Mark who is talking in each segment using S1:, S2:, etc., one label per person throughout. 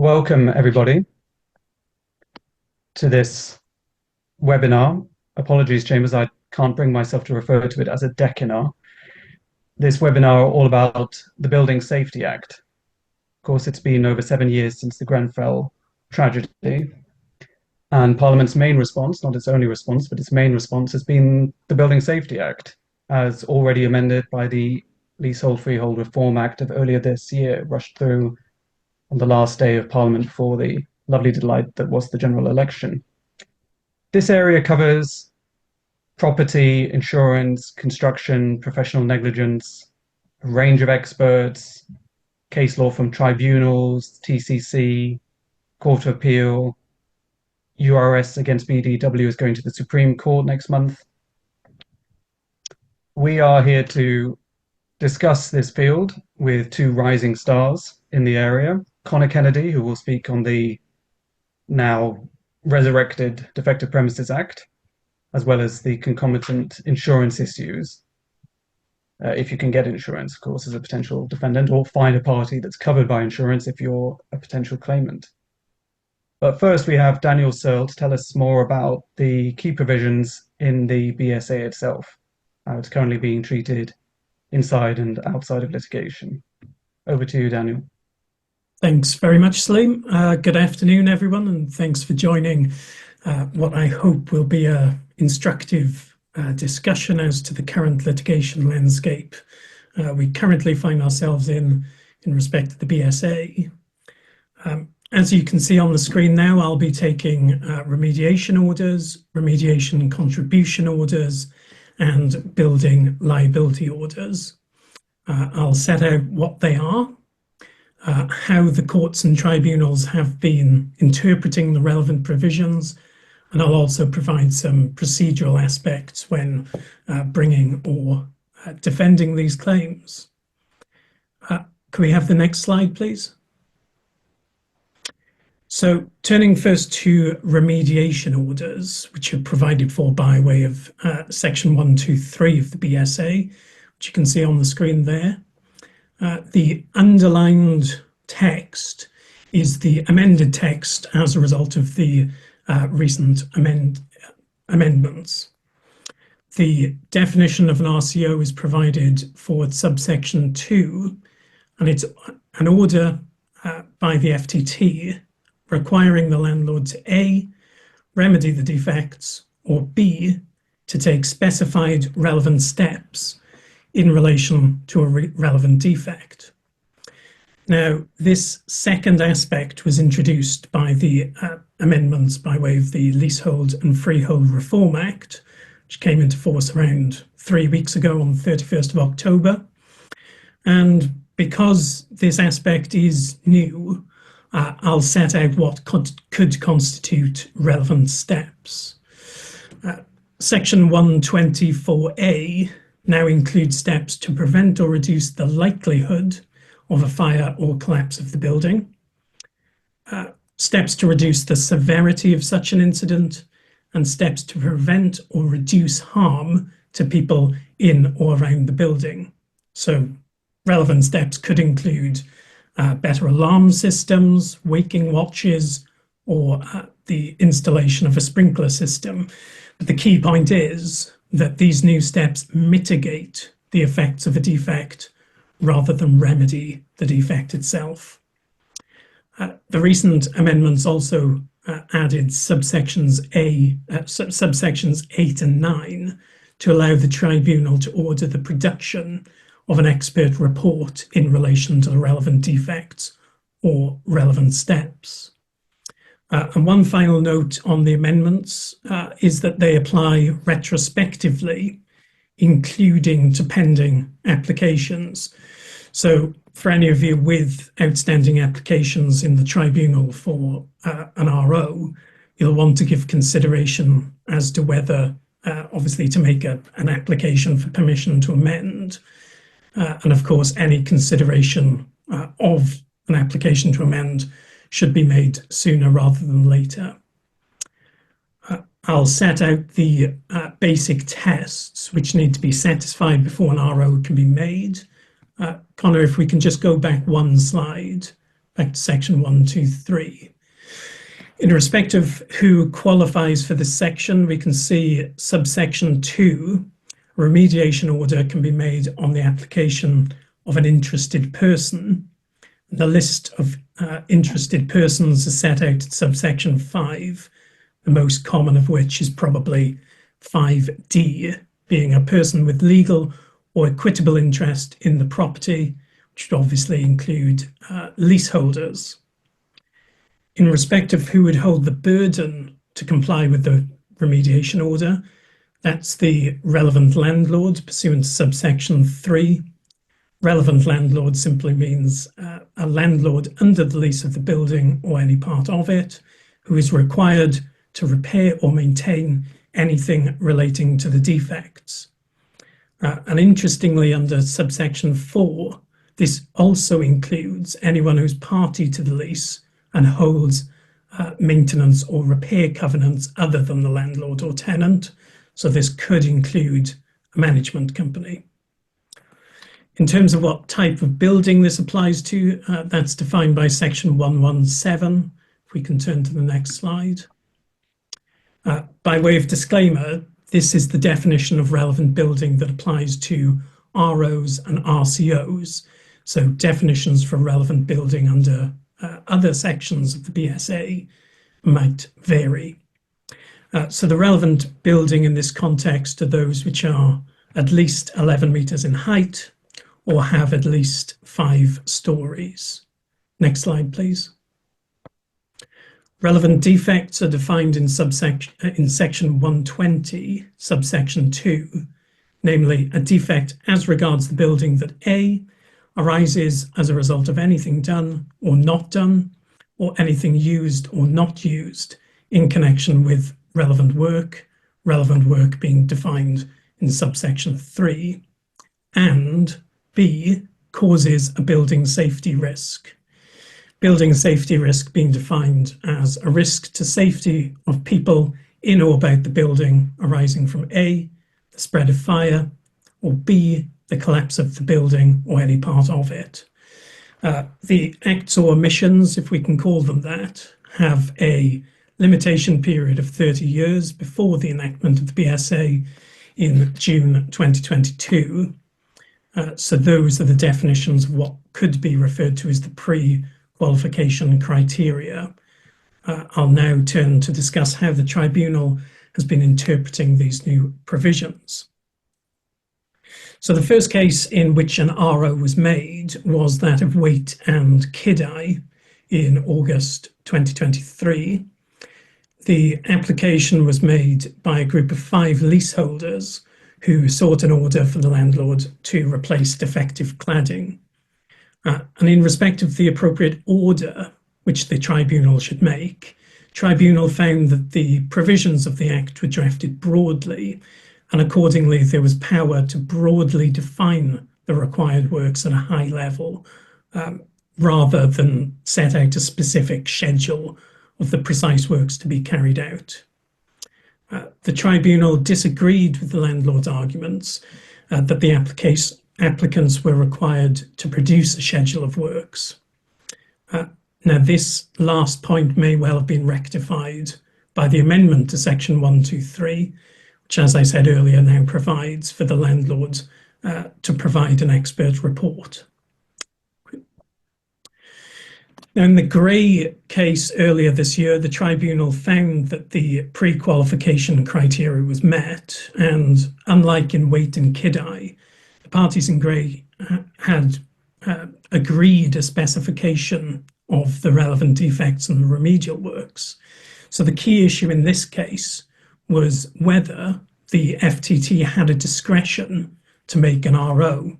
S1: Welcome, everybody, to this webinar. Apologies, Chambers, I can't bring myself to refer to it as a decinar. This webinar all about the Building Safety Act. Of course, it's been over 7 years since the Grenfell tragedy, and Parliament's main response, not its only response, but its main response has been the Building Safety Act, as already amended by the Leasehold Freehold Reform Act of earlier this year, rushed through on the last day of Parliament for the lovely delight that was the general election. This area covers property, insurance, construction, professional negligence, a range of experts, case law from tribunals, TCC, Court of Appeal, URS against BDW is going to the Supreme Court next month. We are here to discuss this field with two rising stars in the area. Conor Kennedy, who will speak on the now resurrected Defective Premises Act, as well as the concomitant insurance issues. If you can get insurance, of course, as a potential defendant, or find a party that's covered by insurance if you're a potential claimant. But first, we have Daniel Searle to tell us more about the key provisions in the BSA itself, how it's currently being treated inside and outside of litigation. Over to you, Daniel.
S2: Thanks very much, Saleem. Good afternoon, everyone, and thanks for joining what I hope will be an instructive discussion as to the current litigation landscape we currently find ourselves in respect to the BSA. As you can see on the screen now, I'll be taking remediation orders, remediation contribution orders, and building liability orders. I'll set out what they are, how the courts and tribunals have been interpreting the relevant provisions, and I'll also provide some procedural aspects when bringing or defending these claims. Can we have the next slide, please? So turning first to remediation orders, which are provided for by way of Section 123 of the BSA, which you can see on the screen there. The underlined text is the amended text as a result of the recent amendments. The definition of an RCO is provided for subsection 2, and it's an order by the FTT requiring the landlord to A, remedy the defects, or B, to take specified relevant steps in relation to a relevant defect. Now, this second aspect was introduced by the amendments by way of the Leasehold and Freehold Reform Act, which came into force around 3 weeks ago on the 31st of October. And because this aspect is new, I'll set out what could constitute relevant steps. Section 124A now includes steps to prevent or reduce the likelihood of a fire or collapse of the building, steps to reduce the severity of such an incident, and steps to prevent or reduce harm to people in or around the building. So relevant steps could include better alarm systems, waking watches, or the installation of a sprinkler system. But the key point is that these new steps mitigate the effects of a defect rather than remedy the defect itself. The recent amendments also added subsections 8 and 9 to allow the tribunal to order the production of an expert report in relation to the relevant defects or relevant steps. And one final note on the amendments is that they apply retrospectively, including to pending applications. So for any of you with outstanding applications in the tribunal for an RO, you'll want to give consideration as to whether, obviously, to make an application for permission to amend. And of course, any consideration of an application to amend should be made sooner rather than later. I'll set out the basic tests which need to be satisfied before an RO can be made. Conor, if we can just go back one slide, back to section 123. In respect of who qualifies for this section, we can see subsection 2, remediation order can be made on the application of an interested person. The list of interested persons is set out in subsection 5, the most common of which is probably 5D, being a person with legal or equitable interest in the property, which would obviously include leaseholders. In respect of who would hold the burden to comply with the remediation order, that's the relevant landlord pursuant to subsection 3. Relevant landlord simply means a landlord under the lease of the building or any part of it who is required to repair or maintain anything relating to the defects. And interestingly, under subsection 4, this also includes anyone who's party to the lease and holds maintenance or repair covenants other than the landlord or tenant. So this could include a management company. In terms of what type of building this applies to, that's defined by section 117. If we can turn to the next slide. By way of disclaimer, this is the definition of relevant building that applies to ROs and RCOs. So definitions for relevant building under other sections of the BSA might vary. So the relevant building in this context are those which are at least 11 meters in height or have at least 5 stories. Next slide, please. Relevant defects are defined in section 120, subsection 2, namely a defect as regards the building that A, arises as a result of anything done or not done, or anything used or not used in connection with relevant work being defined in subsection 3, and B, causes a building safety risk. Building safety risk being defined as a risk to safety of people in or about the building arising from A, the spread of fire, or B, the collapse of the building or any part of it. The acts or omissions, if we can call them that, have a limitation period of 30 years before the enactment of the BSA in June 2022. So those are the definitions of what could be referred to as the pre-qualification criteria. I'll now turn to discuss how the tribunal has been interpreting these new provisions. So the first case in which an RO was made was that of Waite and Kidai in August 2023. The application was made by a group of 5 leaseholders who sought an order for the landlord to replace defective cladding. And in respect of the appropriate order which the tribunal should make, tribunal found that the provisions of the Act were drafted broadly, and accordingly there was power to broadly define the required works at a high level, rather than set out a specific schedule of the precise works to be carried out. The tribunal disagreed with the landlord's arguments that the applicants were required to produce a schedule of works. Now, this last point may well have been rectified by the amendment to section 123, which, as I said earlier, now provides for the landlord to provide an expert report. Now, in the Gray case earlier this year, the tribunal found that the pre-qualification criteria was met, and unlike in Waite and Kidai, the parties in Gray had agreed a specification of the relevant defects and the remedial works. So the key issue in this case was whether the FTT had a discretion to make an RO,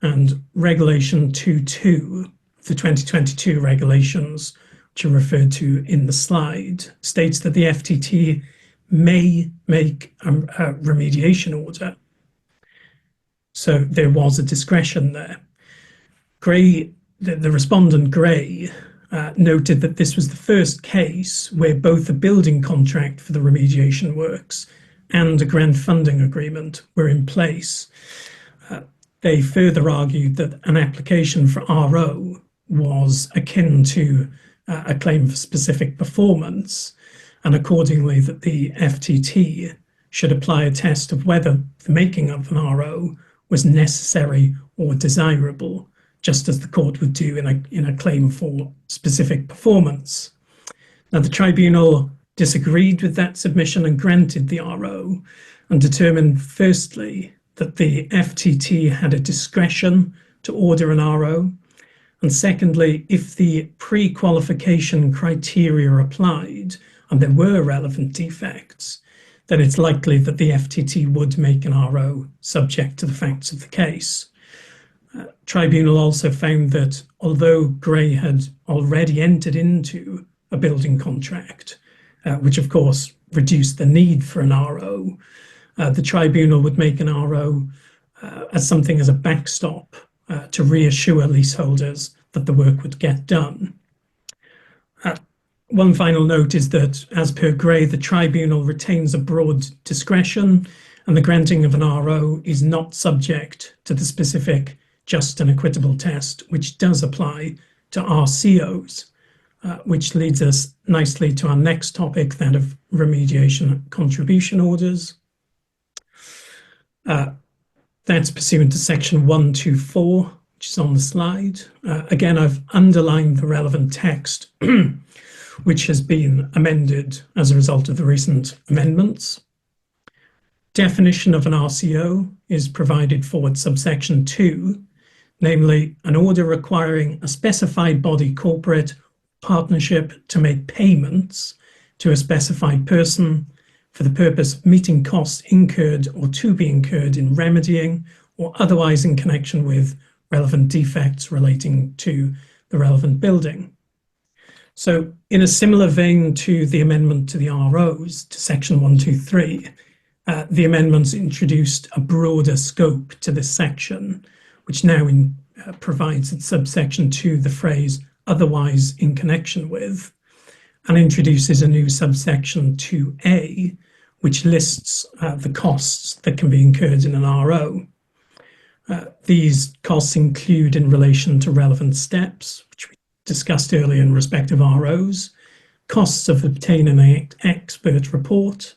S2: and Regulation 2.2, the 2022 regulations, which are referred to in the slide, states that the FTT may make a remediation order. So there was a discretion there. Gray, the respondent Gray, noted that this was the first case where both the building contract for the remediation works and a grant funding agreement were in place. They further argued that an application for RO was akin to a claim for specific performance, and accordingly that the FTT should apply a test of whether the making of an RO was necessary or desirable, just as the court would do in a claim for specific performance. Now, the tribunal disagreed with that submission and granted the RO, and determined, firstly, that the FTT had a discretion to order an RO, and secondly, if the pre-qualification criteria applied and there were relevant defects, then it's likely that the FTT would make an RO subject to the facts of the case. Tribunal also found that although Gray had already entered into a building contract, which of course reduced the need for an RO, the tribunal would make an RO as something as a backstop to reassure leaseholders that the work would get done. One final note is that, as per Gray, the tribunal retains a broad discretion, and the granting of an RO is not subject to the specific just and equitable test, which does apply to RCOs, which leads us nicely to our next topic, that of remediation contribution orders. That's pursuant to section 124, which is on the slide. Again, I've underlined the relevant text, which has been amended as a result of the recent amendments. Definition of an RCO is provided for at subsection 2, namely an order requiring a specified body, corporate, partnership to make payments to a specified person for the purpose of meeting costs incurred or to be incurred in remedying or otherwise in connection with relevant defects relating to the relevant building. So in a similar vein to the amendment to the ROs, to section 123, the amendments introduced a broader scope to this section, which now provides at subsection 2 the phrase otherwise in connection with, and introduces a new subsection 2A, which lists the costs that can be incurred in an RO. These costs include in relation to relevant steps, which we discussed earlier in respect of ROs, costs of obtaining an expert report,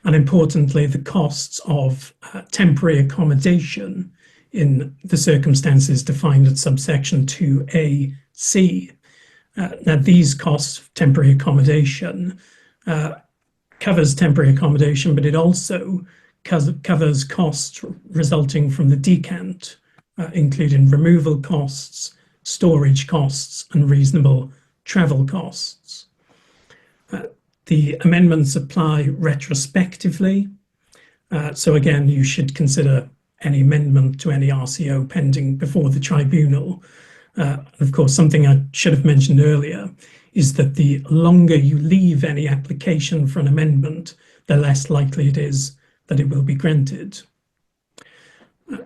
S2: and importantly, the costs of temporary accommodation in the circumstances defined at subsection 2AC. Now, these costs of temporary accommodation covers temporary accommodation, but it also covers costs resulting from the decant, including removal costs, storage costs, and reasonable travel costs. The amendments apply retrospectively. So again, you should consider any amendment to any RCO pending before the tribunal. Of course, something I should have mentioned earlier is that the longer you leave any application for an amendment, the less likely it is that it will be granted.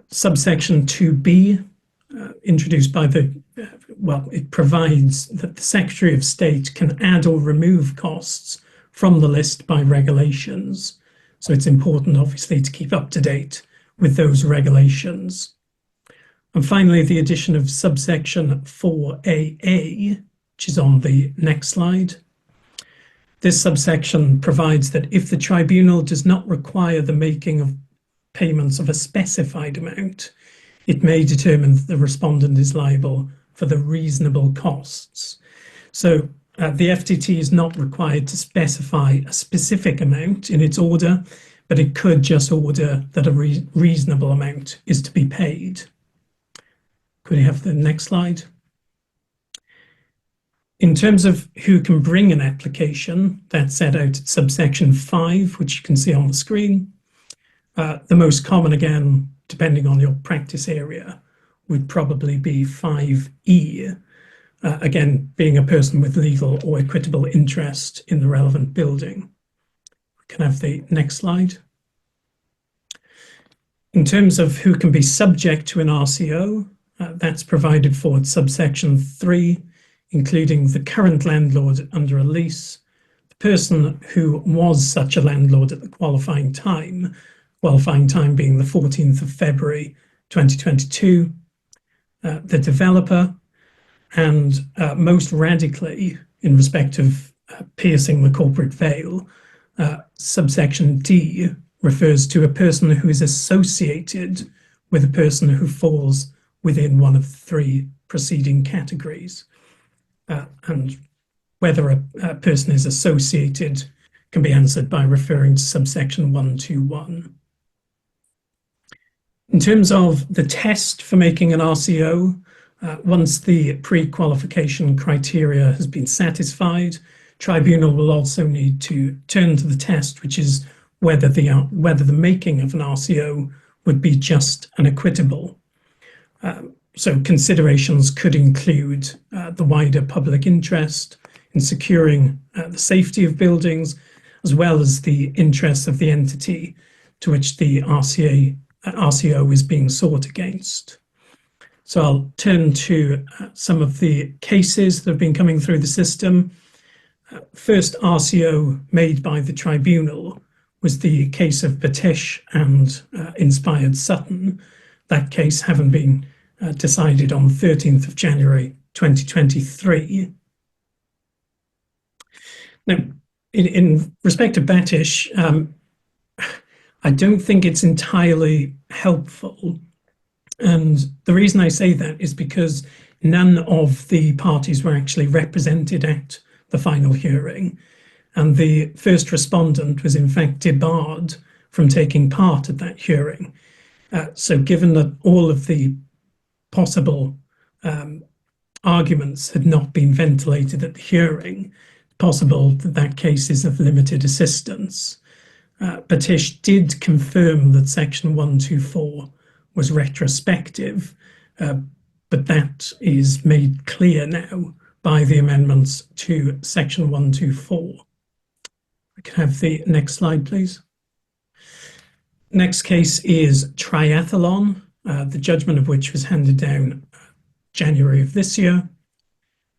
S2: Subsection 2B, introduced by it provides that the Secretary of State can add or remove costs from the list by regulations. So it's important, obviously, to keep up to date with those regulations. And finally, the addition of subsection 4AA, which is on the next slide. This subsection provides that if the tribunal does not require the making of payments of a specified amount, it may determine that the respondent is liable for the reasonable costs. So the FTT is not required to specify a specific amount in its order, but it could just order that a reasonable amount is to be paid. Could we have the next slide? In terms of who can bring an application, that's set out at subsection 5, which you can see on the screen. The most common, again, depending on your practice area, would probably be 5E, again, being a person with legal or equitable interest in the relevant building. We can have the next slide. In terms of who can be subject to an RCO, that's provided for at subsection 3, including the current landlord under a lease, the person who was such a landlord at the qualifying time being the 14th of February 2022, the developer, And most radically, in respect of piercing the corporate veil, subsection D refers to a person who is associated with a person who falls within one of the three preceding categories. And whether a person is associated can be answered by referring to subsection 121. In terms of the test for making an RCO, once the pre-qualification criteria has been satisfied, tribunal will also need to turn to the test, which is whether the making of an RCO would be just and equitable. So considerations could include the wider public interest in securing the safety of buildings, as well as the interests of the entity to which the RCO is being sought against. So I'll turn to some of the cases that have been coming through the system. First RCO made by the tribunal was the case of Batish and Inspired Sutton. That case having been decided on the 13th of January 2023. Now, in respect of Batish, I don't think it's entirely helpful. And the reason I say that is because none of the parties were actually represented at the final hearing. And the first respondent was in fact debarred from taking part at that hearing. So given that all of the possible arguments had not been ventilated at the hearing, possible that that case is of limited assistance. Batish did confirm that Section 124 was retrospective, but that is made clear now by the amendments to Section 124. I can have the next slide, please. Next case is Triathlon, the judgment of which was handed down January of this year.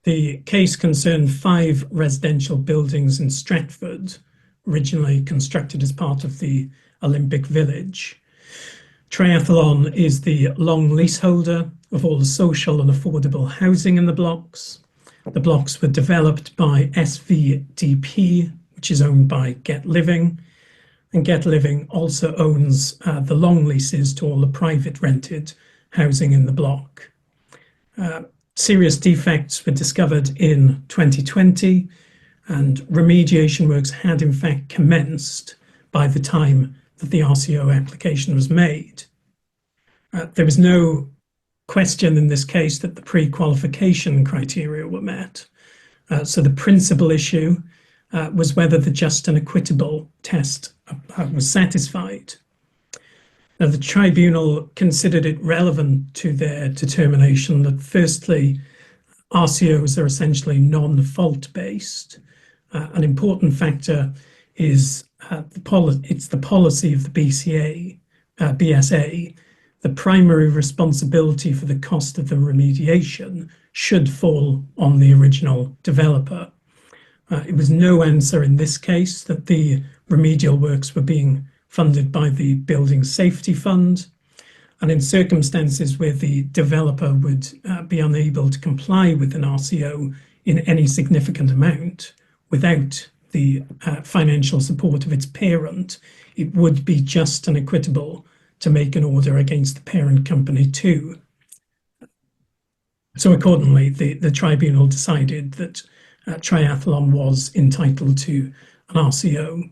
S2: The case concerned 5 residential buildings in Stratford, originally constructed as part of the Olympic Village. Triathlon is the long leaseholder of all the social and affordable housing in the blocks. The blocks were developed by SVDP, which is owned by Get Living, and Get Living also owns the long leases to all the private rented housing in the block. Serious defects were discovered in 2020, and remediation works had in fact commenced by the time that the RCO application was made. There was no question in this case that the pre-qualification criteria were met. So the principal issue was whether the just and equitable test was satisfied. Now, the tribunal considered it relevant to their determination that, firstly, RCOs are essentially non-fault based. An important factor is it's the policy of the BSA. The primary responsibility for the cost of the remediation should fall on the original developer. It was no answer in this case that the remedial works were being funded by the Building Safety Fund, and in circumstances where the developer would be unable to comply with an RCO in any significant amount without the financial support of its parent, it would be just and equitable to make an order against the parent company too. So accordingly, the tribunal decided that Triathlon was entitled to an RCO.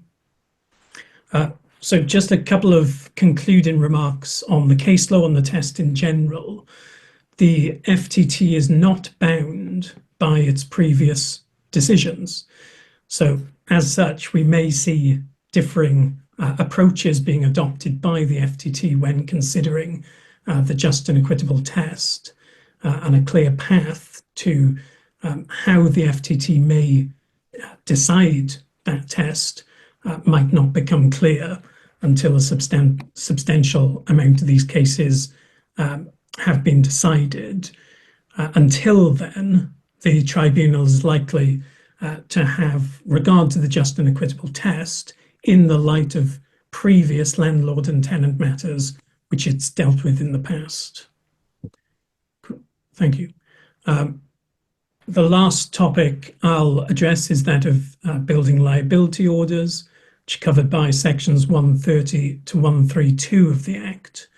S2: So just a couple of concluding remarks on the case law and the test in general. The FTT is not bound by its previous decisions. So as such, we may see differing approaches being adopted by the FTT when considering the just and equitable test, and a clear path to how the FTT may decide that test might not become clear until a substantial amount of these cases have been decided. Until then, the tribunal is likely to have regard to the just and equitable test in the light of previous landlord and tenant matters which it's dealt with in the past. Thank you. The last topic I'll address is that of building liability orders, which are covered by sections 130 to 132 of the Act.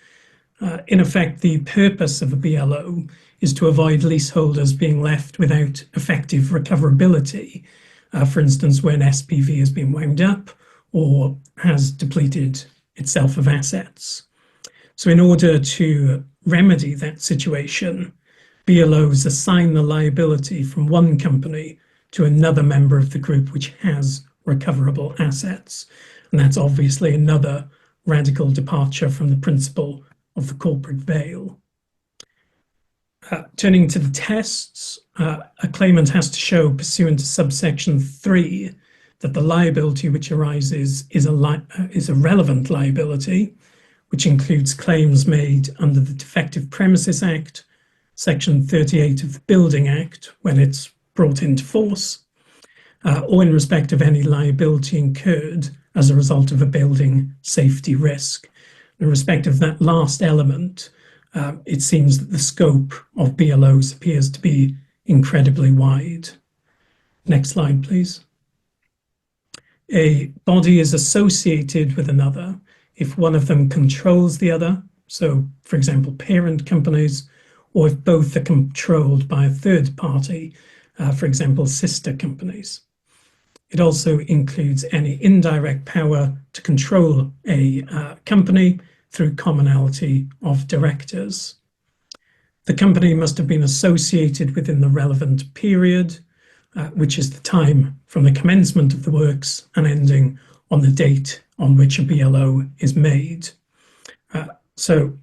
S2: In effect, the purpose of a BLO is to avoid leaseholders being left without effective recoverability, for instance, when SPV has been wound up or has depleted itself of assets. So in order to remedy that situation, BLOs assign the liability from one company to another member of the group which has recoverable assets. And that's obviously another radical departure from the principle of the corporate veil. Turning to the tests, a claimant has to show, pursuant to subsection 3, that the liability which arises is a relevant liability, which includes claims made under the Defective Premises Act, Section 38 of the Building Act, when it's brought into force, or in respect of any liability incurred as a result of a building safety risk. In respect of that last element, it seems that the scope of BLOs appears to be incredibly wide. Next slide, please. A body is associated with another if one of them controls the other, so for example, parent companies, or if both are controlled by a third party, for example, sister companies. It also includes any indirect power to control a company through commonality of directors. The company must have been associated within the relevant period, which is the time from the commencement of the works and ending on the date on which a BLO is made. So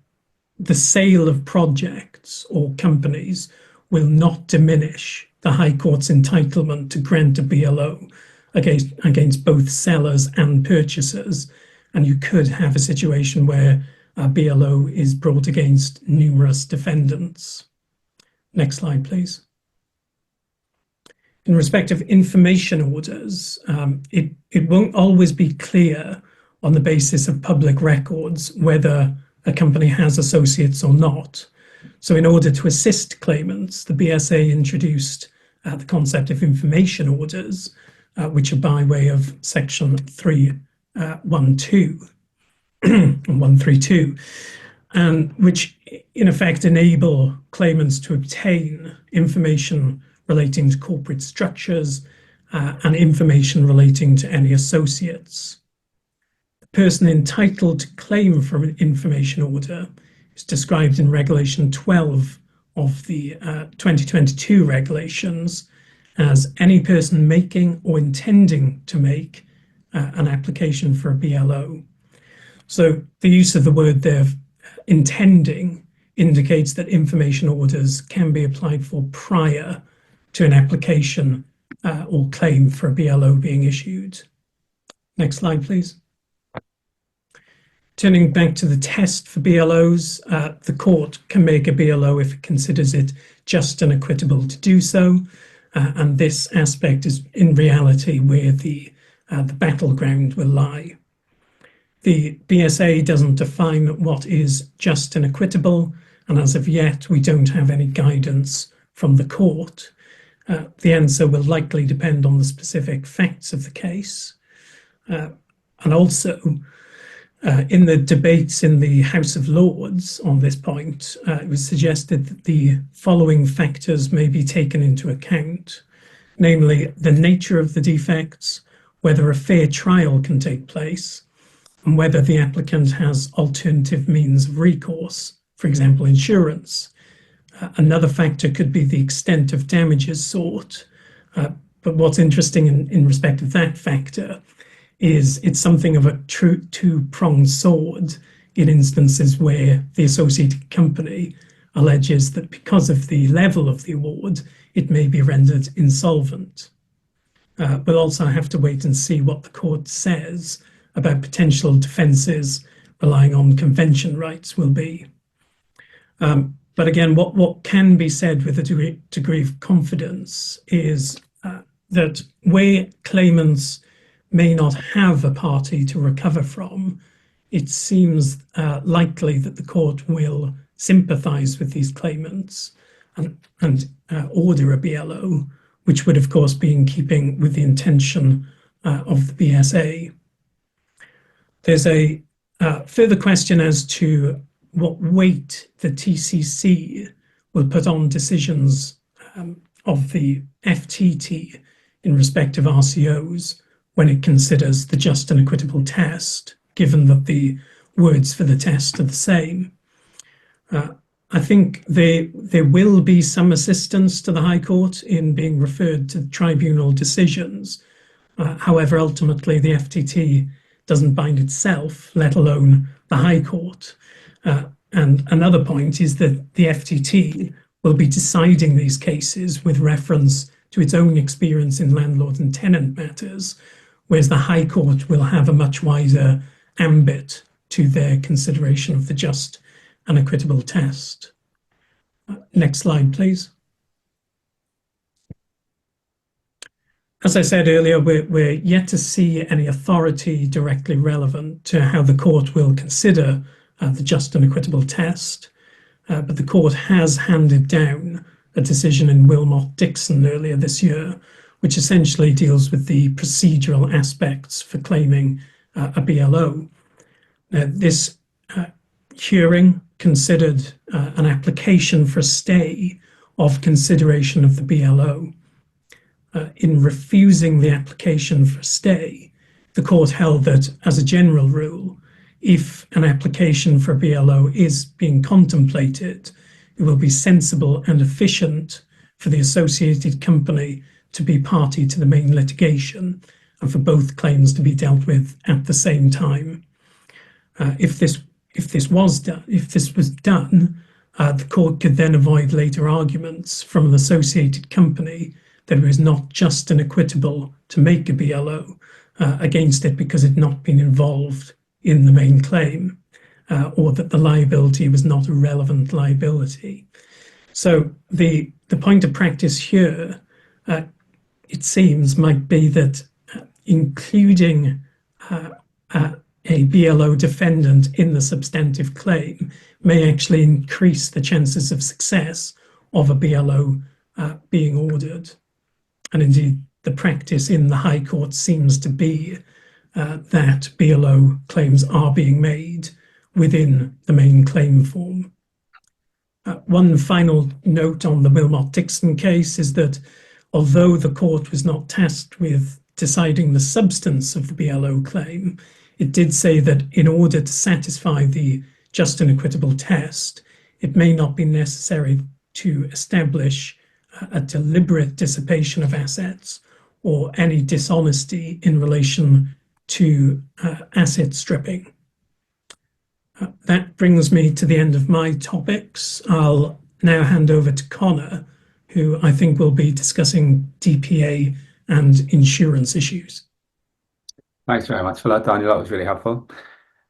S2: the sale of projects or companies will not diminish the High Court's entitlement to grant a BLO against both sellers and purchasers. And you could have a situation where a BLO is brought against numerous defendants. Next slide, please. In respect of information orders, it won't always be clear on the basis of public records whether a company has associates or not. So in order to assist claimants, the BSA introduced the concept of information orders, which are by way of section 312 and 132, and which in effect enable claimants to obtain information relating to corporate structures and information relating to any associates. The person entitled to claim from an information order is described in Regulation 12 of the 2022 regulations as any person making or intending to make an application for a BLO. So the use of the word there, intending, indicates that information orders can be applied for prior to an application or claim for a BLO being issued. Next slide, please. Turning back to the test for BLOs, the court can make a BLO if it considers it just and equitable to do so. And this aspect is in reality where the battleground will lie. The BSA doesn't define what is just and equitable, and as of yet, we don't have any guidance from the court. The answer will likely depend on the specific facts of the case. And also, in the debates in the House of Lords on this point, it was suggested that the following factors may be taken into account, namely the nature of the defects, whether a fair trial can take place, and whether the applicant has alternative means of recourse, for example, insurance. Another factor could be the extent of damages sought. But what's interesting in respect of that factor is it's something of a true two-pronged sword in instances where the associated company alleges that because of the level of the award, it may be rendered insolvent. We'll also have to wait and see what the court says about potential defences relying on convention rights will be. But again, what can be said with a degree of confidence is that where claimants may not have a party to recover from, it seems likely that the court will sympathise with these claimants and order a BLO, which would, of course, be in keeping with the intention of the BSA. There's a further question as to what weight the TCC will put on decisions of the FTT in respect of RCOs when it considers the just and equitable test, given that the words for the test are the same. I think there will be some assistance to the High Court in being referred to tribunal decisions. However, ultimately, the FTT doesn't bind itself, let alone the High Court. And another point is that the FTT will be deciding these cases with reference to its own experience in landlord and tenant matters, whereas the High Court will have a much wider ambit to their consideration of the just and equitable test. Next slide, please. As I said earlier, we're yet to see any authority directly relevant to how the court will consider the just and equitable test, but the court has handed down a decision in Wilmot-Dixon earlier this year, which essentially deals with the procedural aspects for claiming a BLO. This hearing considered an application for a stay of consideration of the BLO. In refusing the application for a stay, the court held that, as a general rule, if an application for a BLO is being contemplated, it will be sensible and efficient for the associated company to be party to the main litigation and for both claims to be dealt with at the same time. If this was done, the court could then avoid later arguments from an associated company that it was not just and equitable to make a BLO against it because it had not been involved in the main claim, or that the liability was not a relevant liability. So the point of practice here, it seems, might be that including a BLO defendant in the substantive claim may actually increase the chances of success of a BLO being ordered. And indeed, the practice in the High Court seems to be that BLO claims are being made within the main claim form. One final note on the Wilmot-Dixon case is that although the court was not tasked with deciding the substance of the BLO claim, it did say that in order to satisfy the just and equitable test, it may not be necessary to establish a deliberate dissipation of assets or any dishonesty in relation to asset stripping. That brings me to the end of my topics. I'll now hand over to Conor, who I think will be discussing DPA and insurance issues.
S3: Thanks very much for that, Daniel. That was really helpful.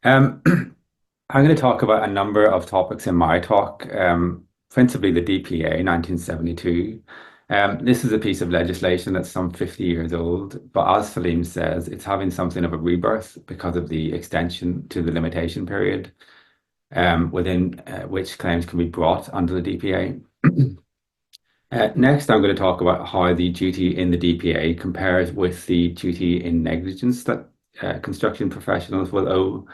S3: I'm going to talk about a number of topics in my talk, principally the DPA 1972. This is a piece of legislation that's some 50 years old, but as Saleem says, it's having something of a rebirth because of the extension to the limitation period within which claims can be brought under the DPA. Next, I'm going to talk about how the duty in the DPA compares with the duty in negligence that construction professionals will owe.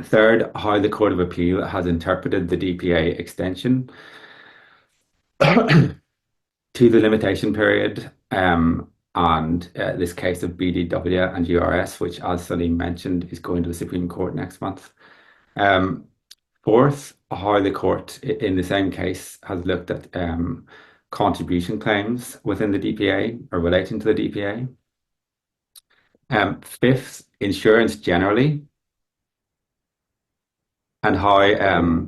S3: Third, how the Court of Appeal has interpreted the DPA extension to the limitation period and this case of BDW and URS, which, as Saleem mentioned, is going to the Supreme Court next month. Fourth, how the court in the same case has looked at contribution claims within the DPA or relating to the DPA. Fifth, insurance generally, and how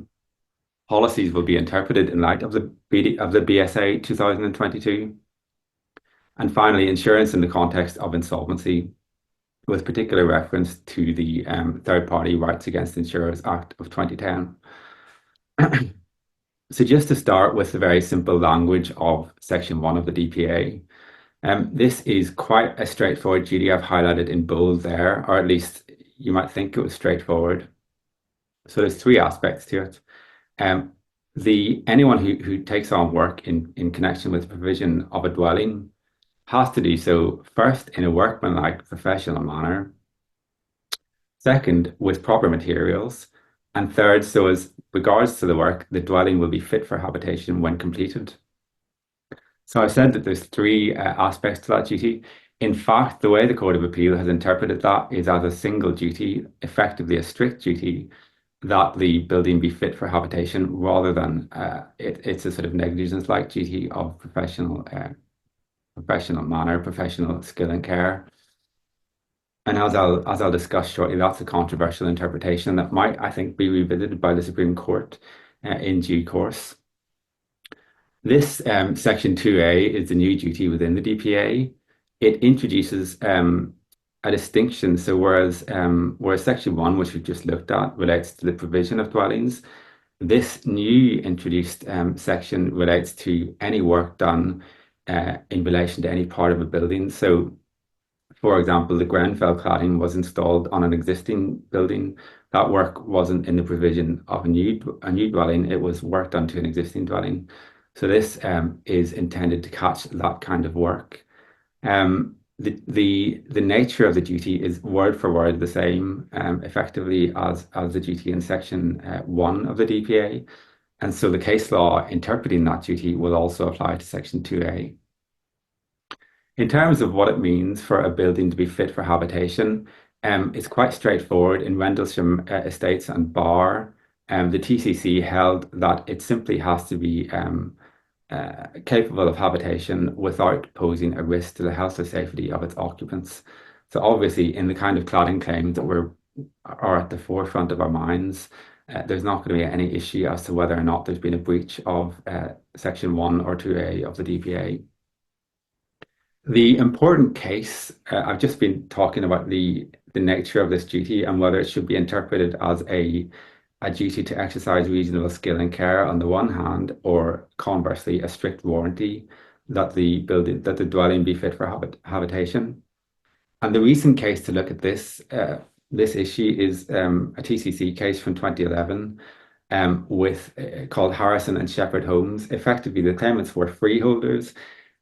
S3: policies will be interpreted in light of the BSA 2022. And finally, insurance in the context of insolvency, with particular reference to the Third Party Rights Against Insurers Act of 2010. So just to start with the very simple language of Section 1 of the DPA, this is quite a straightforward duty. I've highlighted in bold there, or at least you might think it was straightforward. So there's three aspects to it. Anyone who takes on work in connection with the provision of a dwelling has to do so first in a workmanlike professional manner, second with proper materials, and third, so as regards to the work, the dwelling will be fit for habitation when completed. So I've said that there's three aspects to that duty. In fact, the way the Court of Appeal has interpreted that is as a single duty, effectively a strict duty, that the building be fit for habitation rather than it's a sort of negligence-like duty of professional manner, professional skill and care. And as I'll discuss shortly, that's a controversial interpretation that might, I think, be revisited by the Supreme Court in due course. This Section 2A is the new duty within the DPA. It introduces a distinction. So whereas Section 1, which we've just looked at, relates to the provision of dwellings, this new introduced section relates to any work done in relation to any part of a building. So, for example, the Grenfell cladding was installed on an existing building. That work wasn't in the provision of a new dwelling. It was work done to an existing dwelling. So this is intended to catch that kind of work. The nature of the duty is word for word the same, effectively as the duty in Section 1 of the DPA. And so the case law interpreting that duty will also apply to Section 2A. In terms of what it means for a building to be fit for habitation, it's quite straightforward. In Rendlesham Estates and Barr, the TCC held that it simply has to be capable of habitation without posing a risk to the health or safety of its occupants. So obviously, in the kind of cladding claims that are at the forefront of our minds, there's not going to be any issue as to whether or not there's been a breach of Section 1 or 2A of the DPA. The important case, I've just been talking about the nature of this duty and whether it should be interpreted as a duty to exercise reasonable skill and care on the one hand, or conversely, a strict warranty that the dwelling be fit for habitation. And the recent case to look at this issue is a TCC case from 2011 called Harrison and Shepherd Homes. Effectively, the claimants were freeholders.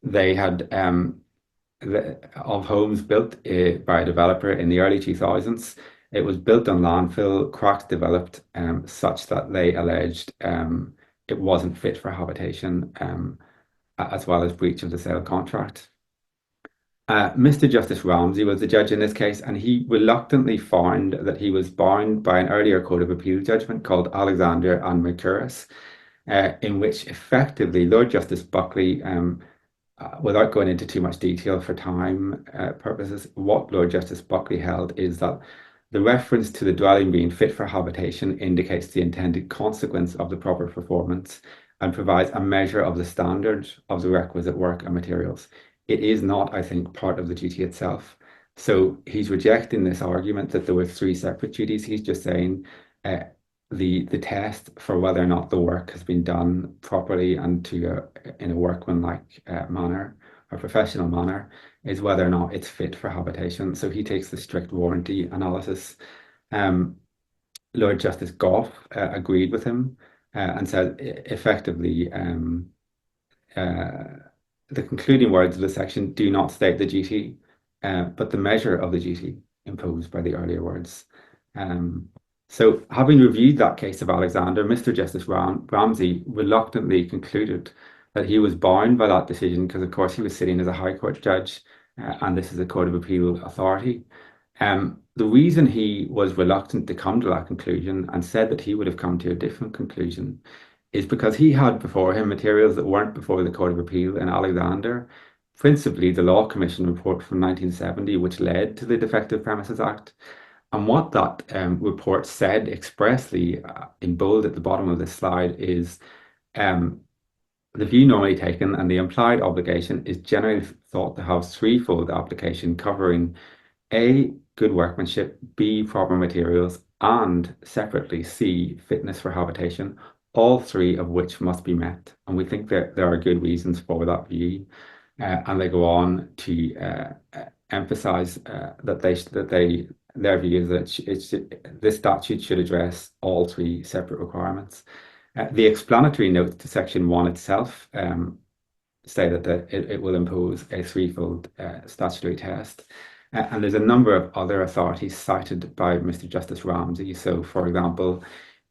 S3: They had of homes built by a developer in the early 2000s. It was built on landfill, cracks developed such that they alleged it wasn't fit for habitation, as well as breach of the sale contract. Mr. Justice Ramsey was the judge in this case, and he reluctantly found that he was bound by an earlier Court of Appeal judgment called Alexander and Mercouris, in which effectively Lord Justice Buckley, without going into too much detail for time purposes, what Lord Justice Buckley held is that the reference to the dwelling being fit for habitation indicates the intended consequence of the proper performance and provides a measure of the standard of the requisite work and materials. It is not, I think, part of the duty itself. So he's rejecting this argument that there were three separate duties. He's just saying the test for whether or not the work has been done properly and in a workmanlike manner or professional manner is whether or not it's fit for habitation. So he takes the strict warranty analysis. Lord Justice Gough agreed with him and said effectively the concluding words of the section do not state the duty, but the measure of the duty imposed by the earlier words. So having reviewed that case of Alexander, Mr. Justice Ramsey reluctantly concluded that he was bound by that decision because, of course, he was sitting as a High Court judge and this is a Court of Appeal authority. The reason he was reluctant to come to that conclusion and said that he would have come to a different conclusion is because he had before him materials that weren't before the Court of Appeal in Alexander, principally the Law Commission report from 1970, which led to the Defective Premises Act. And what that report said expressly in bold at the bottom of this slide is the view normally taken and the implied obligation is generally thought to have threefold application covering A, good workmanship, B, proper materials, and separately C, fitness for habitation, all three of which must be met. And we think that there are good reasons for that view. And they go on to emphasize that their view is that this statute should address all three separate requirements. The explanatory notes to Section 1 itself say that it will impose a threefold statutory test. And there's a number of other authorities cited by Mr. Justice Ramsey. So, for example,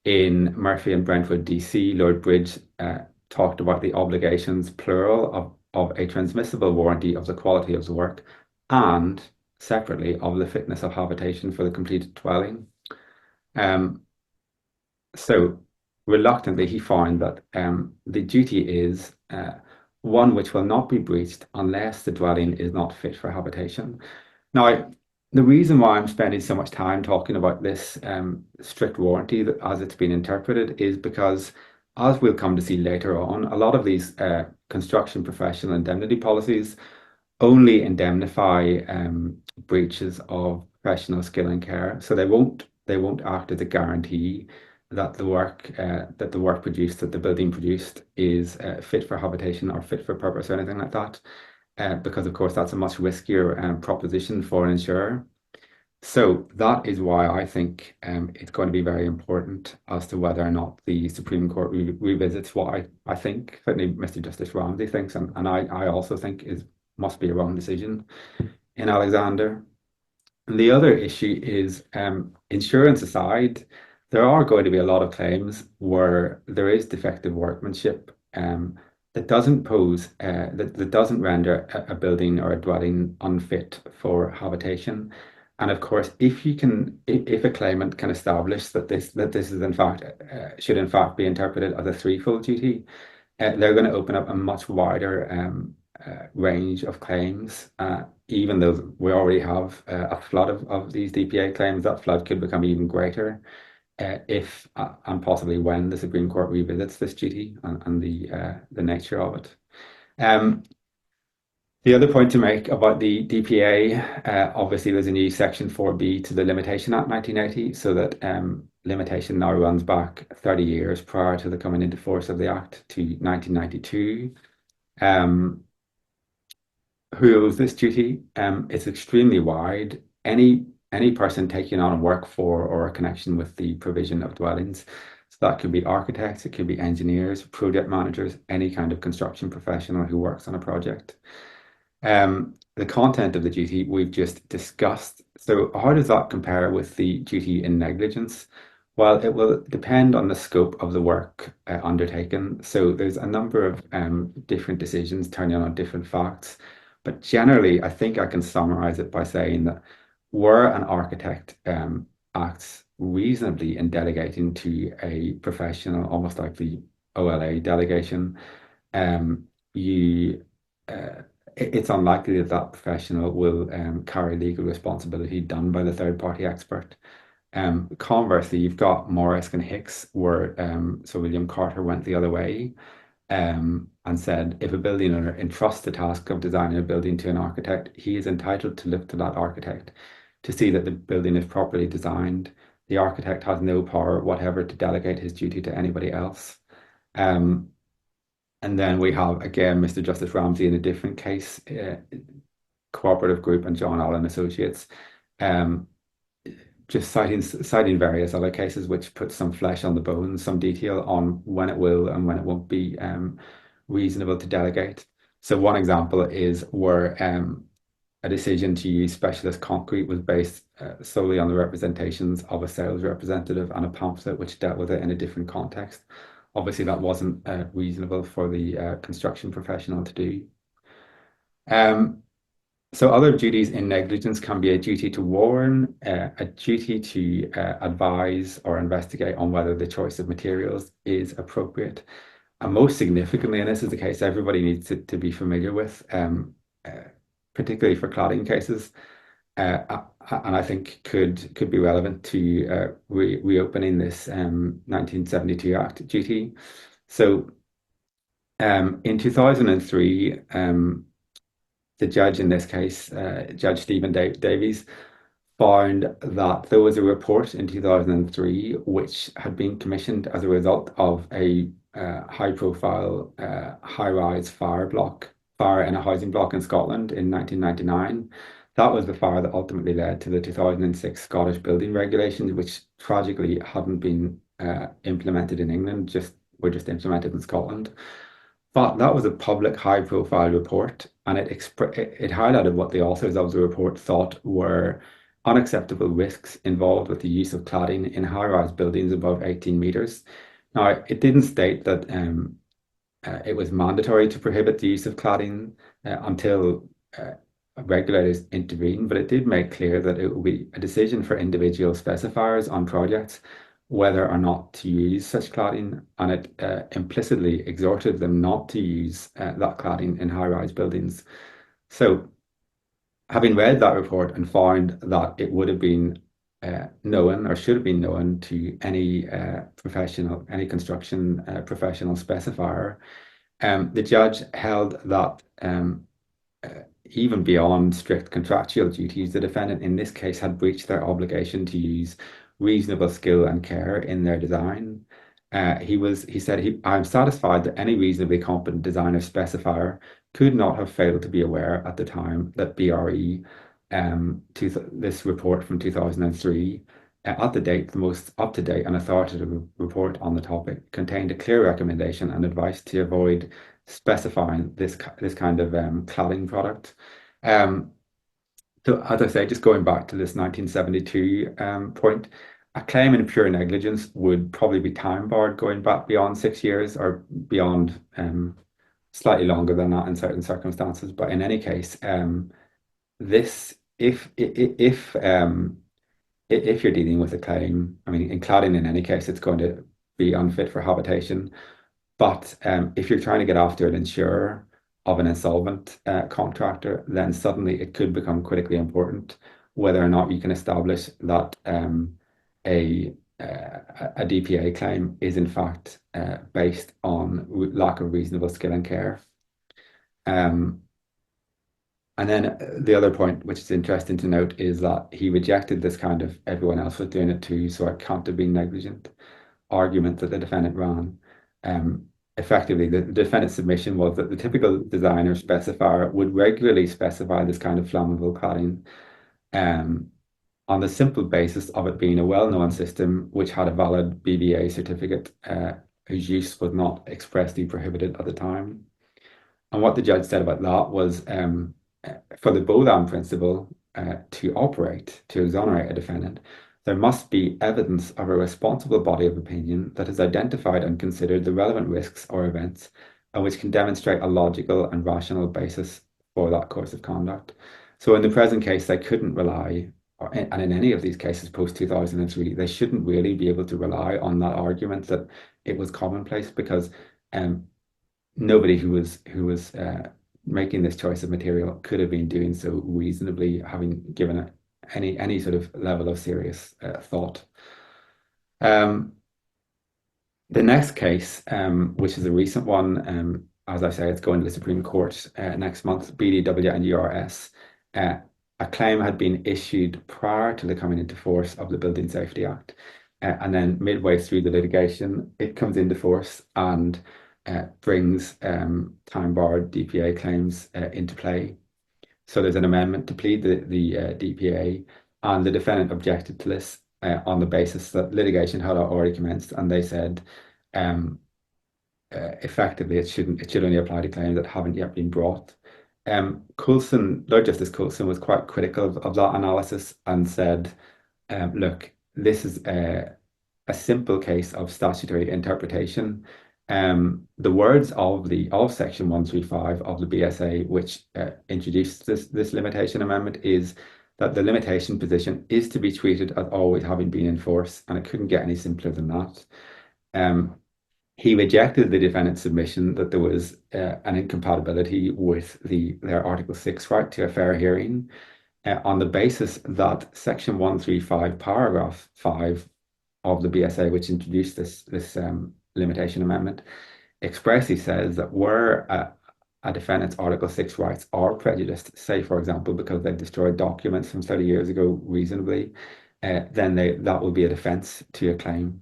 S3: in Murphy and Brentwood DC, Lord Bridge talked about the obligations, plural, of a transmissible warranty of the quality of the work and separately of the fitness of habitation for the completed dwelling. So reluctantly, he found that the duty is one which will not be breached unless the dwelling is not fit for habitation. Now, the reason why I'm spending so much time talking about this strict warranty as it's been interpreted is because, as we'll come to see later on, a lot of these construction professional indemnity policies only indemnify breaches of professional skill and care. So they won't act as a guarantee that the work produced, that the building produced is fit for habitation or fit for purpose or anything like that. Because of course that's a much riskier proposition for an insurer. So that is why I think it's going to be very important as to whether or not the Supreme Court revisits what I think, certainly Mr. Justice Ramsey thinks, and I also think must be a wrong decision in Alexander. And the other issue is insurance aside, there are going to be a lot of claims where there is defective workmanship that doesn't that doesn't render a building or a dwelling unfit for habitation. And of course, if a claimant can establish that this is in fact should in fact be interpreted as a threefold duty, they're going to open up a much wider range of claims. Even though we already have a flood of these DPA claims, that flood could become even greater if and possibly when the Supreme Court revisits this duty and the nature of it. The other point to make about the DPA, obviously there's a new Section 4B to the Limitation Act 1980, so that limitation now runs back 30 years prior to the coming into force of the Act to 1992. Who owes this duty? It's extremely wide. Any person taking on work for or a connection with the provision of dwellings. So that could be architects, it could be engineers, project managers, any kind of construction professional who works on a project. The content of the duty we've just discussed. So how does that compare with the duty in negligence? Well, it will depend on the scope of the work undertaken. So there's a number of different decisions turning on different facts. But generally, I think I can summarize it by saying that where an architect acts reasonably in delegating to a professional, almost like the OLA delegation, it's unlikely that that professional will carry legal responsibility done by the third party expert. Conversely, you've got Morris and Hicks, where Sir William Carter went the other way and said if a building owner entrusts the task of designing a building to an architect, he is entitled to look to that architect to see that the building is properly designed. The architect has no power whatever to delegate his duty to anybody else. And then we have, again, Mr. Justice Ramsey in a different case, Cooperative Group and John Allen Associates, just citing various other cases which put some flesh on the bones, some detail on when it will and when it won't be reasonable to delegate. So one example is where a decision to use specialist concrete was based solely on the representations of a sales representative and a pamphlet which dealt with it in a different context. Obviously, that wasn't reasonable for the construction professional to do. So other duties in negligence can be a duty to warn, a duty to advise or investigate on whether the choice of materials is appropriate. And most significantly, and this is the case everybody needs to be familiar with, particularly for cladding cases, and I think could be relevant to reopening this 1972 Act duty. So in 2003, the judge in this case, Judge Stephen Davies, found that there was a report in 2003 which had been commissioned as a result of a high-profile high-rise fire in a housing block in Scotland in 1999. That was the fire that ultimately led to the 2006 Scottish building regulations, which tragically hadn't been implemented in England just were just implemented in Scotland. But that was a public, high-profile report, and it highlighted what the authors of the report thought were unacceptable risks involved with the use of cladding in high-rise buildings above 18 meters. Now, it didn't state that it was mandatory to prohibit the use of cladding until regulators intervened, but it did make clear that it would be a decision for individual specifiers on projects whether or not to use such cladding, and it implicitly exhorted them not to use that cladding in high-rise buildings. So, having read that report and found that it would have been known or should have been known to any any construction professional specifier, the judge held that even beyond strict contractual duties, the defendant in this case had breached their obligation to use reasonable skill and care in their design. He said, I'm satisfied that any reasonably competent designer specifier could not have failed to be aware at the time that BRE, this report from 2003, at the date, the most up-to-date and authoritative report on the topic, contained a clear recommendation and advice to avoid specifying this kind of cladding product. So as I say, just going back to this 1972 point, a claim in pure negligence would probably be time barred going back beyond 6 years or beyond slightly longer than that in certain circumstances. But in any case, this if you're dealing with a claim, I mean, in cladding in any case, it's going to be unfit for habitation. But if you're trying to get after an insurer of an insolvent contractor, then suddenly it could become critically important whether or not you can establish that a DPA claim is in fact based on lack of reasonable skill and care. And then the other point, which is interesting to note, is that he rejected this kind of everyone else was doing it too, so it can't have been negligent argument that the defendant ran. Effectively, the defendant's submission was that the typical designer specifier would regularly specify this kind of flammable cladding on the simple basis of it being a well-known system which had a valid BBA certificate whose use was not expressly prohibited at the time. And what the judge said about that was for the Bolan principle to operate, to exonerate a defendant, there must be evidence of a responsible body of opinion that has identified and considered the relevant risks or events and which can demonstrate a logical and rational basis for that course of conduct. So in the present case, they couldn't rely, and in any of these cases post-2003, they shouldn't really be able to rely on that argument that it was commonplace, because nobody who was making this choice of material could have been doing so reasonably, having given it any sort of level of serious thought. The next case, which is a recent one, as I say, it's going to the Supreme Court next month, BDW and URS. A claim had been issued prior to the coming into force of the Building Safety Act, and then midway through the litigation, it comes into force and brings time-barred DPA claims into play. So there's an amendment to plead the DPA, and the defendant objected to this on the basis that litigation had already commenced, and they said effectively it should only apply to claims that haven't yet been brought. Coulson, Lord Justice Coulson, was quite critical of that analysis and said, look, this is a simple case of statutory interpretation. The words of section 135 of the BSA, which introduced this limitation amendment, is that the limitation position is to be treated as always having been in force, and it couldn't get any simpler than that. He rejected the defendant's submission that there was an incompatibility with their Article 6 right to a fair hearing on the basis that section 135 paragraph 5 of the BSA, which introduced this limitation amendment, expressly says that where a defendant's Article 6 rights are prejudiced, say, for example, because they've destroyed documents from 30 years ago reasonably, then that will be a defense to a claim.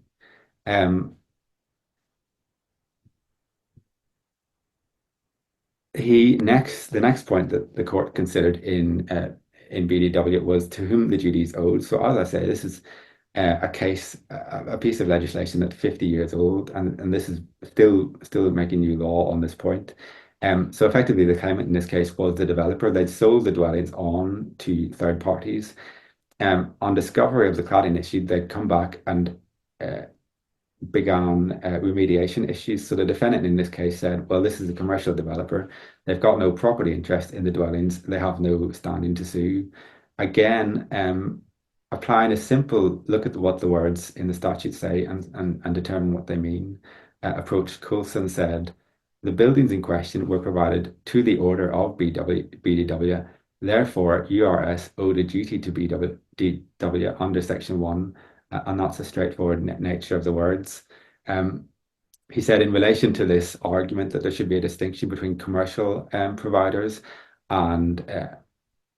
S3: The next point that the court considered in BDW was to whom the duty is owed. So as I say, this is a piece of legislation that's 50 years old, and this is still making new law on this point. So effectively, the claimant in this case was the developer. They'd sold the dwellings on to third parties. On discovery of the cladding issue, they'd come back and uh, began remediation issues. So the defendant in this case said, well, this is a commercial developer. They've got no property interest in the dwellings. They have no standing to sue. Again, applying a simple look at what the words in the statute say and determine what they mean approach, Coulson said, the buildings in question were provided to the order of BDW. Therefore, URS owed a duty to BDW under Section 1, and that's the straightforward nature of the words. He said in relation to this argument that there should be a distinction between commercial providers and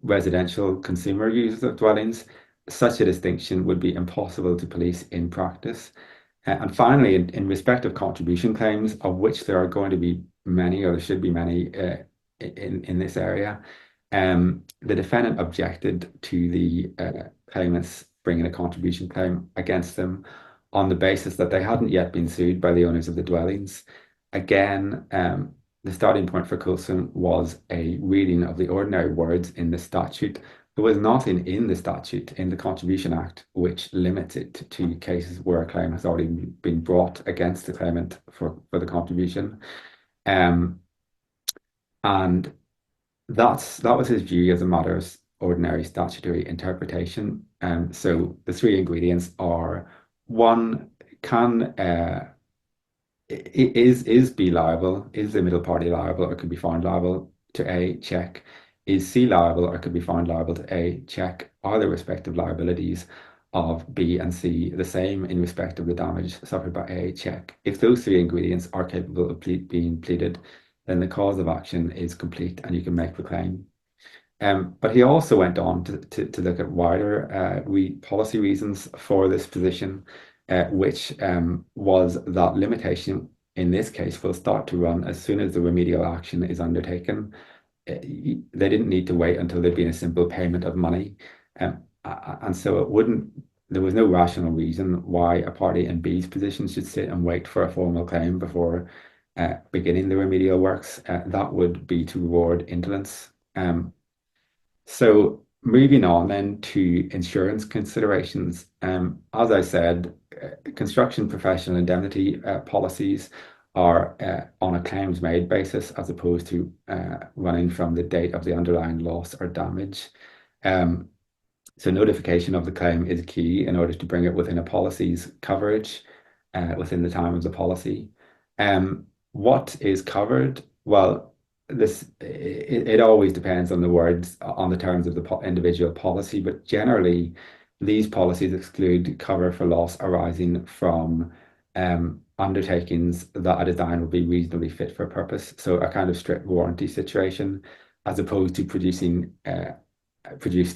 S3: residential consumer users of dwellings, such a distinction would be impossible to police in practice. And finally, in respect of contribution claims, of which there are going to be many, or there should be many in this area, the defendant objected to the claimants bringing a contribution claim against them on the basis that they hadn't yet been sued by the owners of the dwellings. Again, the starting point for Coulson was a reading of the ordinary words in the statute. There was nothing in the statute, in the Contribution Act, which limits it to cases where a claim has already been brought against the claimant for the contribution. And that was his view as a matter of ordinary statutory interpretation. So the three ingredients are: one, can is B liable? Is the middle party liable or could be found liable? To A, check. Is C liable or could be found liable? To A, check. Are the respective liabilities of B and C the same in respect of the damage suffered by A? Check. If those three ingredients are capable of being pleaded, then the cause of action is complete and you can make the claim. But he also went on to look at wider policy reasons for this position, which was that limitation in this case will start to run as soon as the remedial action is undertaken. They didn't need to wait until there'd been a simple payment of money. And so there was no rational reason why a party in B's position should sit and wait for a formal claim before beginning the remedial works. That would be to reward indolence. So moving on then to insurance considerations. As I said, construction professional indemnity policies are on a claims made basis as opposed to running from the date of the underlying loss or damage. So notification of the claim is key in order to bring it within a policy's coverage within the time of the policy. What is covered? Well, it always depends on the words, on the terms of the individual policy, but generally these policies exclude cover for loss arising from undertakings that a design will be reasonably fit for purpose. So a kind of strict warranty situation, as opposed to produced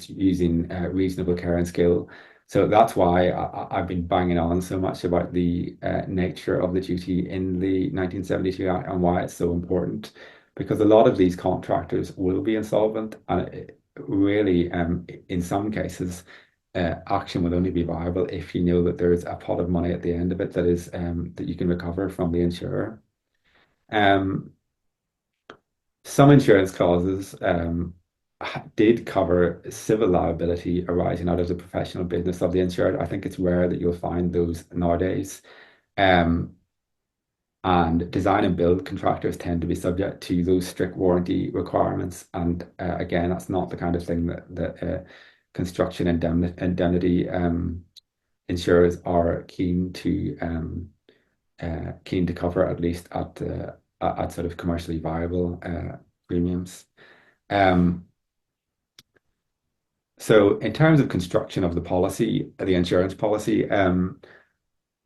S3: using reasonable care and skill. So that's why I've been banging on so much about the nature of the duty in the 1972 Act and why it's so important, because a lot of these contractors will be insolvent, and really, in some cases, action will only be viable if you know that there's a pot of money at the end of it that is that you can recover from the insurer. Some insurance clauses did cover civil liability arising out of the professional business of the insured. I think it's rare that you'll find those nowadays. And design and build contractors tend to be subject to those strict warranty requirements. And again, that's not the kind of thing that construction indemnity insurers are keen to cover, at least at sort of commercially viable premiums. So in terms of construction of the policy, the insurance policy,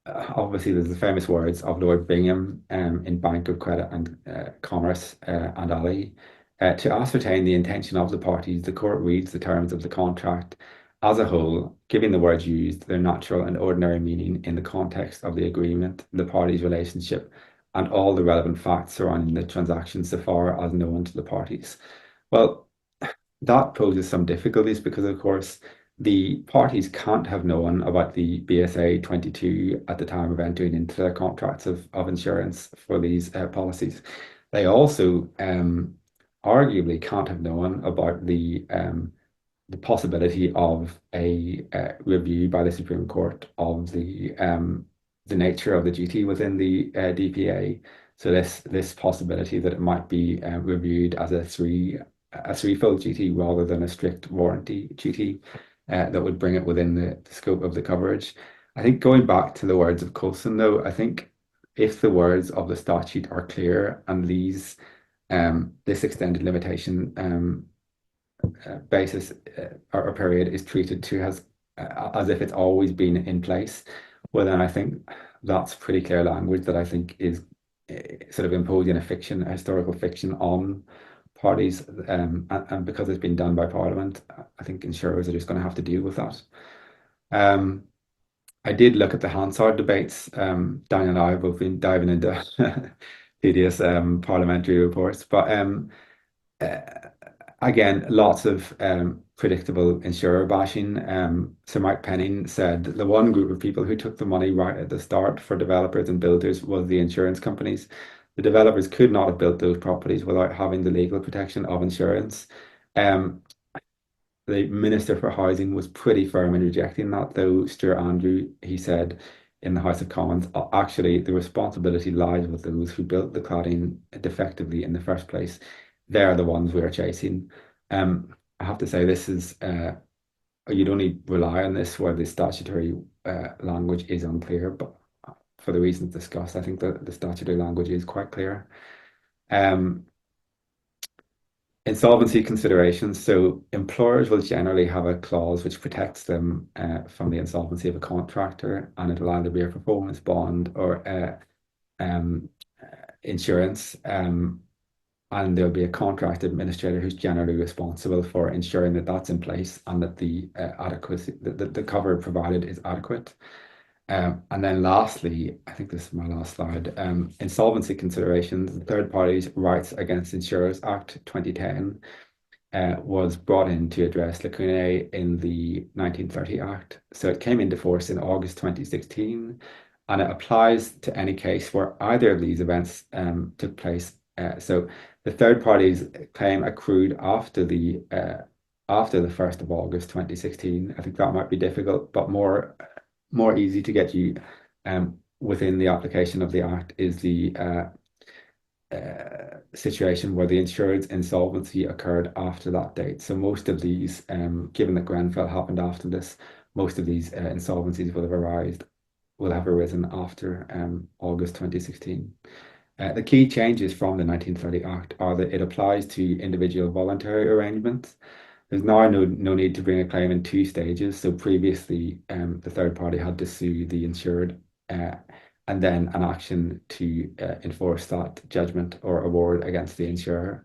S3: obviously there's the famous words of Lord Bingham in Bank of Credit and Commerce and Ali. To ascertain the intention of the parties, the court reads the terms of the contract as a whole, giving the words used their natural and ordinary meaning in the context of the agreement, the parties' relationship, and all the relevant facts surrounding the transaction so far as known to the parties. Well, that poses some difficulties because, of course, the parties can't have known about the BSA 22 at the time of entering into their contracts of insurance for these policies. They also arguably can't have known about the possibility of a review by the Supreme Court of the nature of the duty within the DPA. So this possibility that it might be reviewed as a threefold duty rather than a strict warranty duty that would bring it within the scope of the coverage. I think going back to the words of Coulson, though, I think if the words of the statute are clear and this extended limitation basis or period is treated to as if it's always been in place, well, then I think that's pretty clear language that I think is sort of imposing a historical fiction on parties, and because it's been done by Parliament, I think insurers are just going to have to deal with that. I did look at the Hansard debates. Daniel and I have both been diving into tedious parliamentary reports, but again, lots of predictable insurer bashing. Sir Mike Penning said that the one group of people who took the money right at the start for developers and builders was the insurance companies. The developers could not have built those properties without having the legal protection of insurance. The Minister for Housing was pretty firm in rejecting that, though Stuart Andrew, he said in the House of Commons, actually, the responsibility lies with those who built the cladding defectively in the first place. They're the ones we are chasing. I have to say, this is, you'd only rely on this where the statutory language is unclear, but for the reasons discussed, I think that the statutory language is quite clear. Insolvency considerations. So employers will generally have a clause which protects them from the insolvency of a contractor, and it'll either be a performance bond or insurance. And there'll be a contract administrator who's generally responsible for ensuring that that's in place and that the adequacy, the cover provided is adequate. And then lastly, I think this is my last slide, insolvency considerations. The Third Parties Rights Against Insurers Act 2010 was brought in to address lacunae in the 1930 Act. So it came into force in August 2016, and it applies to any case where either of these events took place. So the third party's claim accrued after the 1st of August 2016. I think that might be difficult, but more easy to get you within the application of the Act is the situation where the insured's insolvency occurred after that date. So most of these, given that Grenfell happened after this, most of these insolvencies will have arisen after August 2016. The key changes from the 1930 Act are that it applies to individual voluntary arrangements. There's now no need to bring a claim in two stages. So previously, the third party had to sue the insured and then an action to enforce that judgment or award against the insurer.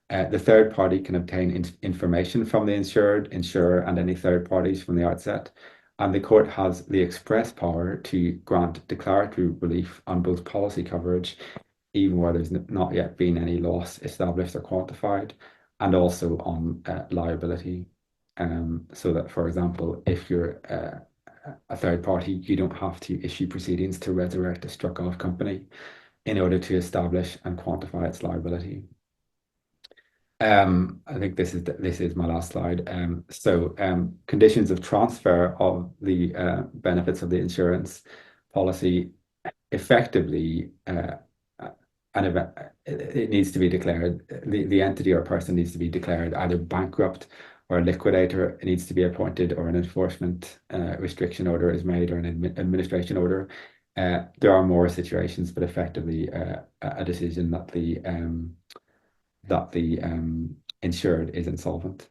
S3: The third party can obtain information from the insured, insurer, and any third parties from the outset. And the court has the express power to grant declaratory relief on both policy coverage, even where there's not yet been any loss established or quantified, and also on liability. So that, for example, if you're a third party, you don't have to issue proceedings to resurrect a struck off company in order to establish and quantify its liability. I think this is my last slide. So conditions of transfer of the benefits of the insurance policy effectively it needs to be declared, the entity or person needs to be declared either bankrupt or a liquidator. It needs to be appointed, or an enforcement restriction order is made, or an administration order. There are more situations, but effectively a decision that the insured is insolvent.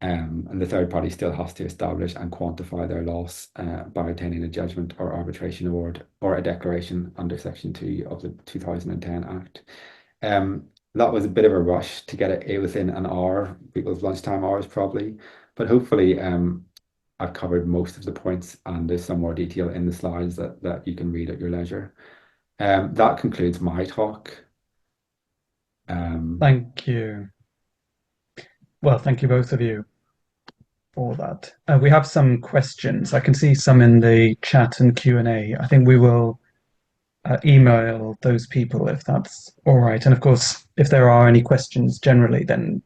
S3: And the third party still has to establish and quantify their loss by obtaining a judgment or arbitration award or a declaration under Section 2 of the 2010 Act. That was a bit of a rush to get it within an hour, people's lunchtime hours probably, but hopefully I've covered most of the points, and there's some more detail in the slides that you can read at your leisure. That concludes my talk.
S1: Thank you. Well, thank you both of you. for that. We have some questions. I can see some in the chat and Q&A. I think we will email those people if that's all right. And of course, if there are any questions generally, then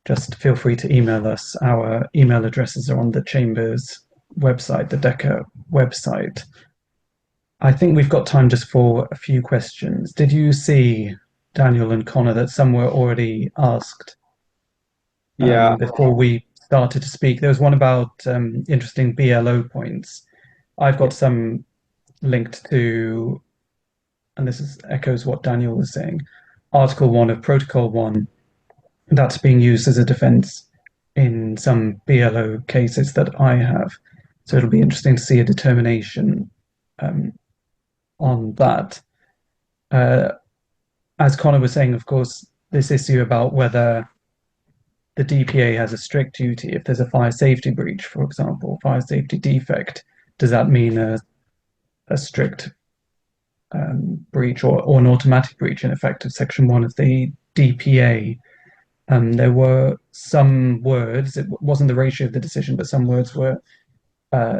S1: just feel free to email us. Our email addresses are on the Chamber's website, the DECA website. I think we've got time just for a few questions. Did you see, Daniel and Conor, that some were already asked
S3: Yeah,
S1: before we started to speak? There was one about interesting BLO points. I've got some linked to, and this is echoes what Daniel was saying, Article 1 of Protocol 1, that's being used as a defense in some BLO cases that I have. So it'll be interesting to see a determination on that. As Conor was saying, of course, this issue about whether the DPA has a strict duty, if there's a fire safety breach, for example, fire safety defect, does that mean a strict breach or an automatic breach in effect of Section 1 of the DPA? There were some words, it wasn't the ratio of the decision, but some words were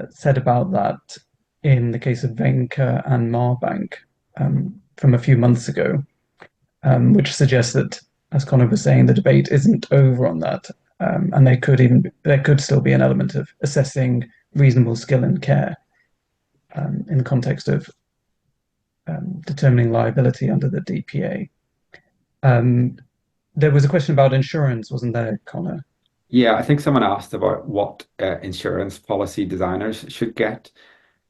S1: said about that in the case of Venka and Marbank from a few months ago, which suggests that, as Conor was saying, the debate isn't over on that, and there could still be an element of assessing reasonable skill and care in the context of determining liability under the DPA. There was a question about insurance, wasn't there, Conor?
S3: yeah. I think someone asked about what insurance policy designers should get.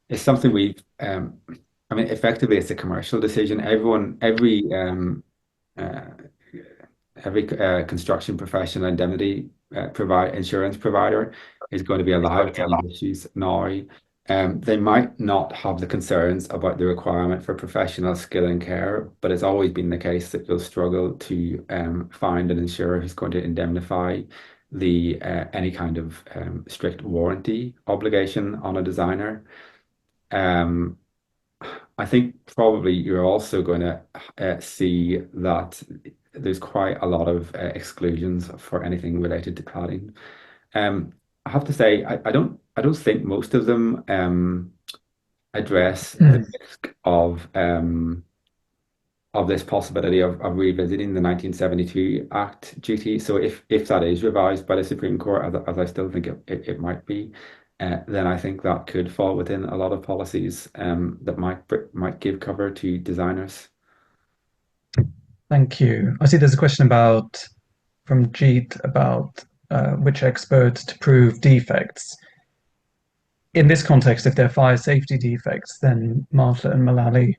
S3: It's something I mean, effectively, it's a commercial decision. Uh, every construction professional indemnity insurance provider is going to be alive to these issues now. They might not have the concerns about the requirement for professional skill and care, but it's always been the case that you'll struggle to find an insurer who's going to indemnify the any kind of strict warranty obligation on a designer. Um, I think probably you're also going to see that there's quite a lot of exclusions for anything related to cladding. I have to say, I don't think most of them address the risk of this possibility of revisiting the 1972 Act duty. So if that is revised by the Supreme Court, as I still think it might be, then I think that could fall within a lot of policies that might give cover to designers.
S1: Thank you. I see there's a question from Jeet about which experts to prove defects. In this context, if they're fire safety defects, then Martha and Mullally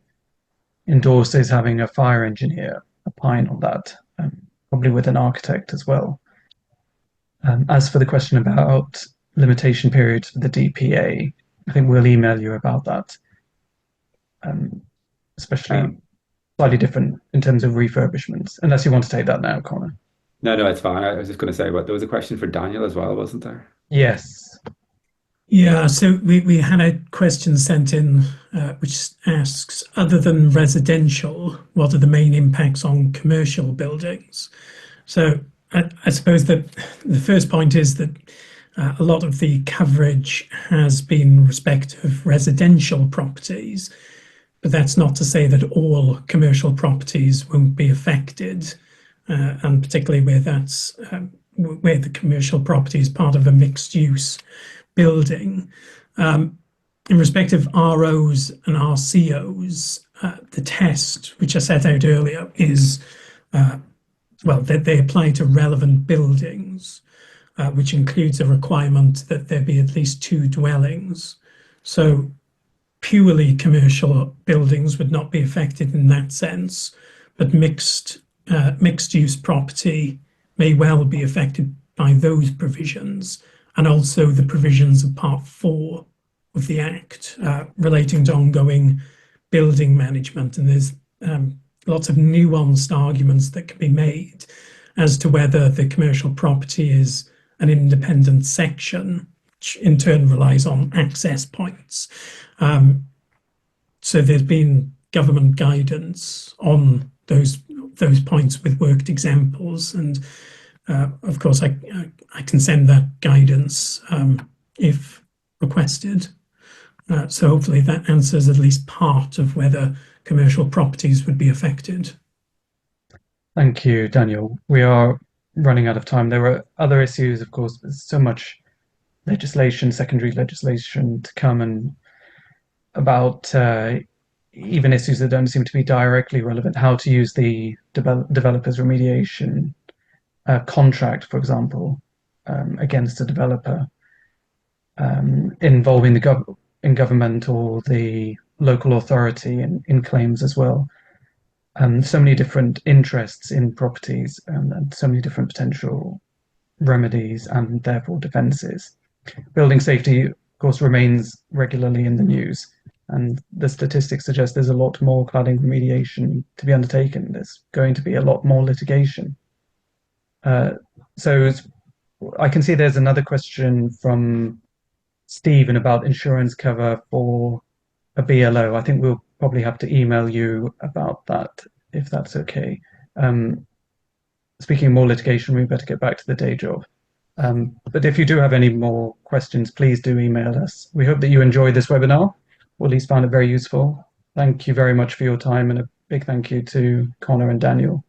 S1: endorses having a fire engineer opine on that, probably with an architect as well. As for the question about limitation periods for the DPA, I think we'll email you about that, especially
S3: Um,
S1: slightly different in terms of refurbishments, unless you want to take that now, Conor.
S3: no, it's fine. I was just going to say, but there was a question for Daniel as well, wasn't there?
S1: Yes.
S2: Yeah, so we had a question sent in which asks, other than residential, what are the main impacts on commercial buildings? So I suppose that the first point is that a lot of the coverage has been in respect of residential properties, but that's not to say that all commercial properties won't be affected, and particularly where where the commercial property is part of a mixed use building. In respect of ROs and RCOs, the test, which I set out earlier, is that they apply to relevant buildings, which includes a requirement that there be at least 2 dwellings. So purely commercial buildings would not be affected in that sense, but mixed use property may well be affected by those provisions, and also the provisions of Part 4 of the Act relating to ongoing building management. And there's lots of nuanced arguments that can be made as to whether the commercial property is an independent section, which in turn relies on access points. So there's been government guidance on those points with worked examples, and Of course, I can send that guidance if requested. So hopefully that answers at least part of whether commercial properties would be affected.
S1: Thank you, Daniel. We are running out of time. There are other issues, of course, there's so much legislation, secondary legislation to come, and about even issues that don't seem to be directly relevant, how to use the developer's remediation contract, for example, against a developer, involving in government or the local authority in claims as well. So many different interests in properties, and so many different potential remedies and therefore defences. Building safety, of course, remains regularly in the news, and the statistics suggest there's a lot more cladding remediation to be undertaken. There's going to be a lot more litigation. So I can see there's another question from Stephen about insurance cover for a BLO. I think we'll probably have to email you about that if that's okay. Speaking of more litigation, we better get back to the day job. But if you do have any more questions, please do email us. We hope that you enjoyed this webinar, or at least found it very useful. Thank you very much for your time, and a big thank you to Conor and Daniel.